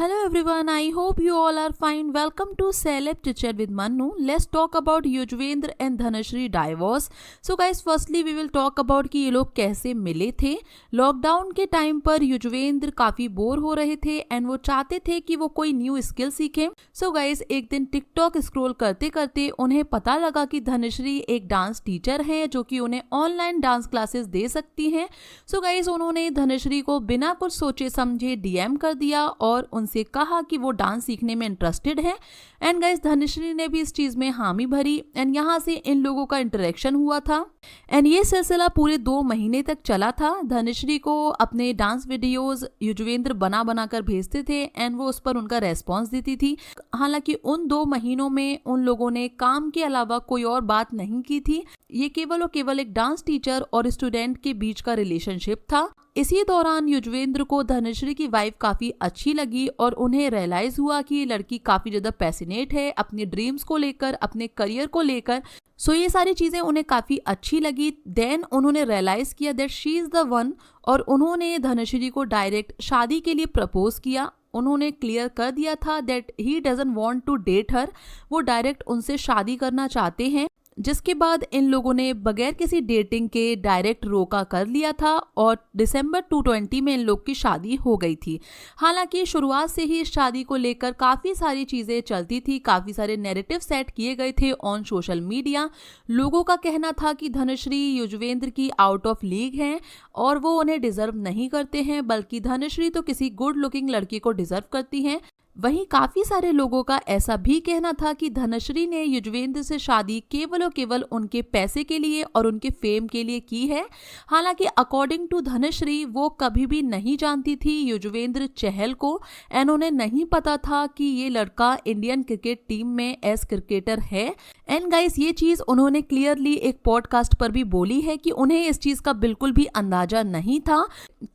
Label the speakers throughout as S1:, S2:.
S1: Hello everyone, I hope you all are fine. Welcome to Celeb Chit Chat with Manu. Let's talk about Yuzvendra and Dhanashree divorce. So guys, firstly we will talk about कि ये लोग कैसे मिले थे. Lockdown के time पर युजवेंद्र काफी bore हो रहे थे एंड वो चाहते थे कि वो कोई न्यू स्किल सीखें. सो गाइस, एक दिन टिकटॉक स्क्रॉल करते करते उन्हें पता लगा कि धनश्री एक डांस टीचर है जो कि उन्हें ऑनलाइन डांस क्लासेस दे सकती हैं. सो गाइस, उन्होंने धनश्री को बिना कुछ सोचे समझे डीएम कर दिया और उनसे कहा कि वो डांस सीखने में इंटरेस्टेड है. एंड गाइस, धनश्री ने भी इस चीज में हामी भरी एंड यहाँ से इन लोगों का इंटरेक्शन हुआ था. एंड ये सिलसिला पूरे 2 महीने तक चला था. धनश्री को अपने डांस वीडियोस युजवेंद्र बना बना कर भेजते थे एंड वो उस पर उनका रेस्पॉन्स देती थी. हालांकि उन 2 महीनों में उन लोगों ने काम के अलावा कोई और बात नहीं की थी. ये केवल और केवल एक डांस टीचर और स्टूडेंट के बीच का रिलेशनशिप था. इसी दौरान युजवेंद्र को धनश्री की वाइफ काफी अच्छी लगी और उन्हें रियलाइज हुआ कि ये लड़की काफी ज्यादा पैशनेट है अपने ड्रीम्स को लेकर, अपने करियर को लेकर. सो ये सारी चीजें उन्हें काफी अच्छी लगी. देन उन्होंने रियलाइज किया that she is the one और उन्होंने धनश्री को डायरेक्ट शादी के लिए प्रपोज किया. उन्होंने क्लियर कर दिया था that he doesn't want to date her. वो डायरेक्ट उनसे शादी करना चाहते हैं, जिसके बाद इन लोगों ने बगैर किसी डेटिंग के डायरेक्ट रोका कर लिया था और दिसंबर 2020 में इन लोग की शादी हो गई थी. हालांकि शुरुआत से ही इस शादी को लेकर काफ़ी सारी चीज़ें चलती थी, काफ़ी सारे नैरेटिव सेट किए गए थे ऑन सोशल मीडिया. लोगों का कहना था कि धनश्री युजवेंद्र की आउट ऑफ लीग हैं और वो उन्हें डिजर्व नहीं करते हैं, बल्कि धनश्री तो किसी गुड लुकिंग लड़की को डिजर्व करती हैं. वहीं काफी सारे लोगों का ऐसा भी कहना था कि धनश्री ने युजवेंद्र से शादी केवल और केवल उनके पैसे के लिए और उनके फेम के लिए की है. हालांकि अकॉर्डिंग टू धनश्री वो कभी भी नहीं जानती थी युजवेंद्र चहल को एंड उन्हें नहीं पता था कि ये लड़का इंडियन क्रिकेट टीम में एज क्रिकेटर है. एंड गाइस, ये चीज उन्होंने क्लियरली एक पॉडकास्ट पर भी बोली है कि उन्हें इस चीज का बिल्कुल भी अंदाजा नहीं था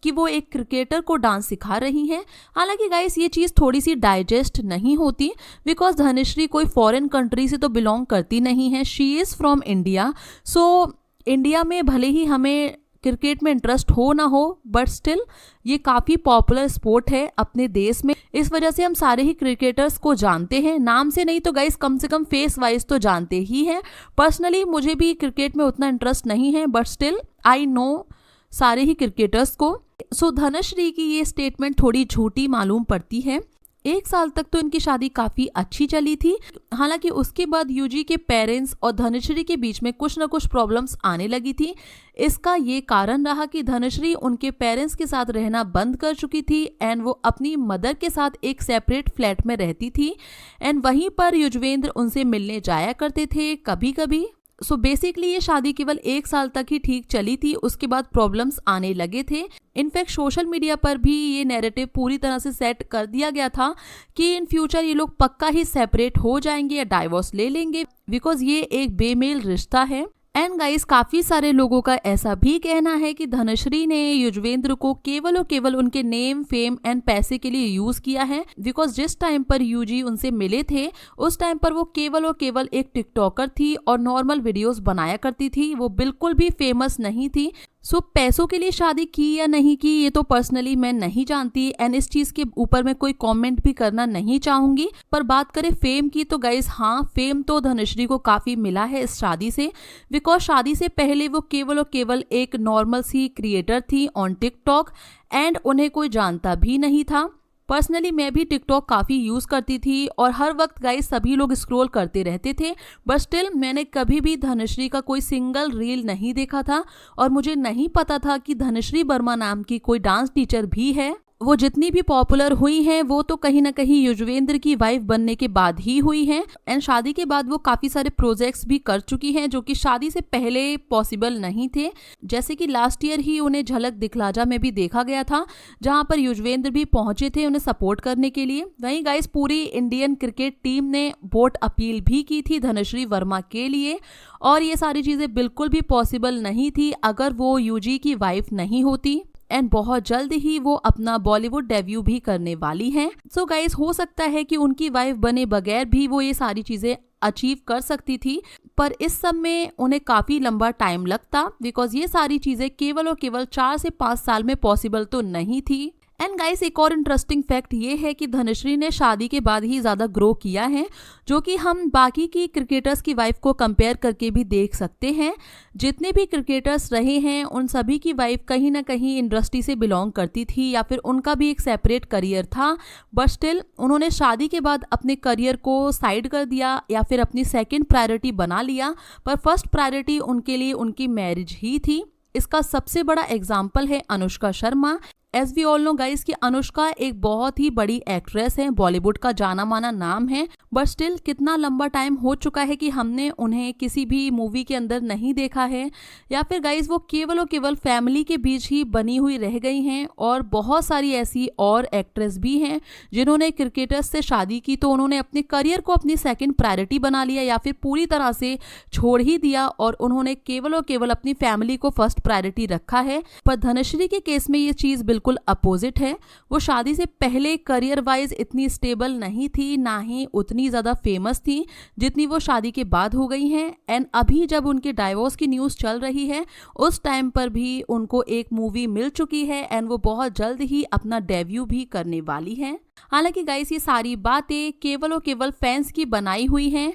S1: कि वो एक क्रिकेटर को डांस सिखा रही हैं. हालांकि गाइस, ये चीज थोड़ी सी डाइजेस्ट नहीं होती बिकॉज धनश्री कोई फॉरेन कंट्री से तो बिलोंग करती नहीं है. She is from India. So India में भले ही हमें क्रिकेट में इंटरेस्ट हो ना हो, बट स्टिल ये काफ़ी पॉपुलर स्पोर्ट है अपने देश में. इस वजह से हम सारे ही क्रिकेटर्स को जानते हैं, नाम से नहीं तो गाइस कम से कम फेस वाइज तो जानते ही हैं. पर्सनली मुझे भी क्रिकेट में उतना इंटरेस्ट नहीं है, बट स्टिल आई नो सारे ही क्रिकेटर्स को. सो धनश्री की ये स्टेटमेंट थोड़ी झूठी मालूम पड़ती है. 1 साल तक तो इनकी शादी काफी अच्छी चली थी. हालांकि उसके बाद यूजी के पेरेंट्स और धनश्री के बीच में कुछ न कुछ प्रॉब्लम्स आने लगी थी. इसका ये कारण रहा कि धनश्री उनके पेरेंट्स के साथ रहना बंद कर चुकी थी एंड वो अपनी मदर के साथ एक सेपरेट फ्लैट में रहती थी एंड वहीं पर युजवेंद्र उनसे मिलने जाया करते थे कभी कभी. सो बेसिकली ये शादी केवल 1 साल तक ही ठीक चली थी, उसके बाद प्रॉब्लम्स आने लगे थे. इनफैक्ट सोशल मीडिया पर भी ये नैरेटिव पूरी तरह से सेट कर दिया गया था कि इन फ्यूचर ये लोग पक्का ही सेपरेट हो जाएंगे या डाइवोर्स ले लेंगे बिकॉज ये एक बेमेल रिश्ता है. एंड गाइस, काफी सारे लोगों का ऐसा भी कहना है कि धनश्री ने युजवेंद्र को केवल और केवल उनके नेम, फेम एंड पैसे के लिए यूज किया है बिकॉज जिस टाइम पर यूजी उनसे मिले थे उस टाइम पर वो केवल और केवल एक टिकटॉकर थी और नॉर्मल वीडियोस बनाया करती थी. वो बिल्कुल भी फेमस नहीं थी. सो पैसों के लिए शादी की या नहीं की ये तो पर्सनली मैं नहीं जानती एंड इस चीज के ऊपर मैं कोई कमेंट भी करना नहीं चाहूंगी. पर बात करें फेम की तो गाइस, हाँ, फेम तो धनश्री को काफी मिला है इस शादी से बिकॉज शादी से पहले वो केवल और केवल एक नॉर्मल सी क्रिएटर थी ऑन टिकटॉक एंड उन्हें कोई जानता भी नहीं था. पर्सनली मैं भी टिकटॉक काफ़ी यूज़ करती थी और हर वक्त गाइस सभी लोग स्क्रॉल करते रहते थे, बट स्टिल मैंने कभी भी धनश्री का कोई सिंगल रील नहीं देखा था और मुझे नहीं पता था कि धनश्री वर्मा नाम की कोई डांस टीचर भी है. वो जितनी भी पॉपुलर हुई हैं वो तो कहीं ना कहीं युजवेंद्र की वाइफ बनने के बाद ही हुई हैं एंड शादी के बाद वो काफ़ी सारे प्रोजेक्ट्स भी कर चुकी हैं जो कि शादी से पहले पॉसिबल नहीं थे. जैसे कि लास्ट ईयर ही उन्हें झलक दिखलाजा में भी देखा गया था जहां पर युजवेंद्र भी पहुंचे थे उन्हें सपोर्ट करने के लिए. वहीं गाइस, पूरी इंडियन क्रिकेट टीम ने वोट अपील भी की थी धनश्री वर्मा के लिए और ये सारी चीज़ें बिल्कुल भी पॉसिबल नहीं थी अगर वो यूजी की वाइफ नहीं होती. एंड बहुत जल्द ही वो अपना बॉलीवुड डेब्यू भी करने वाली हैं. सो गाइस, हो सकता है कि उनकी वाइफ बने बगैर भी वो ये सारी चीजें अचीव कर सकती थी, पर इस सब में उन्हें काफी लंबा टाइम लगता बिकॉज ये सारी चीजें केवल और केवल 4 से 5 साल में पॉसिबल तो नहीं थी. एंड गाइस एक और इंटरेस्टिंग फैक्ट ये है कि धनश्री ने शादी के बाद ही ज़्यादा ग्रो किया है, जो कि हम बाकी की क्रिकेटर्स की वाइफ को कंपेयर करके भी देख सकते हैं। जितने भी क्रिकेटर्स रहे हैं उन सभी की वाइफ कहीं ना कहीं इंडस्ट्री से बिलोंग करती थी या फिर उनका भी एक सेपरेट करियर था, बट स्टिल उन्होंने शादी के बाद अपने करियर को साइड कर दिया या फिर अपनी सेकेंड प्रायोरिटी बना लिया, पर फर्स्ट प्रायोरिटी उनके लिए उनकी मैरिज ही थी। इसका सबसे बड़ा एग्जाम्पल है Anushka Sharma. As we all know guys कि अनुष्का एक बहुत ही बड़ी एक्ट्रेस है, बॉलीवुड का जाना माना नाम है, बट स्टिल कितना लंबा टाइम हो चुका है कि हमने उन्हें किसी भी मूवी के अंदर नहीं देखा है, या फिर गाइस वो केवल और केवल फैमिली के बीच ही बनी हुई रह गई हैं। और बहुत सारी ऐसी और एक्ट्रेस भी हैं जिन्होंने क्रिकेटर्स से शादी की तो उन्होंने अपने करियर को अपनी सेकेंड प्रायोरिटी बना लिया या फिर पूरी तरह से छोड़ ही दिया और उन्होंने केवल और केवल अपनी फैमिली को फर्स्ट प्रायोरिटी रखा है। पर धनश्री के केस में ये चीज़ बिल्कुल अपोजिट है। वो शादी से पहले करियर वाइज इतनी स्टेबल नहीं थी, ना ही उतनी ज़्यादा फेमस थी जितनी वो शादी के बाद हो गई हैं। एंड अभी जब उनके डाइवोर्स की न्यूज़ चल रही है उस टाइम पर भी उनको एक मूवी मिल चुकी है एंड वो बहुत जल्द ही अपना डेब्यू भी करने वाली है। हालांकि गाइस ये सारी बातें केवल और केवल फैंस की बनाई हुई हैं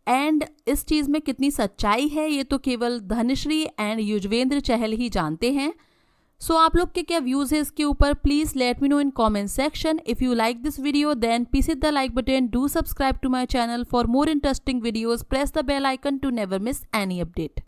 S1: एंड इस चीज़ में कितनी सच्चाई है ये तो केवल धनश्री एंड युजवेंद्र चहल ही जानते हैं। सो आप लोग के क्या व्यूज है इसके ऊपर, please let me know in comment section. If you like this video then please hit the like button, do subscribe to my channel for more interesting videos, press the bell icon to never miss any update.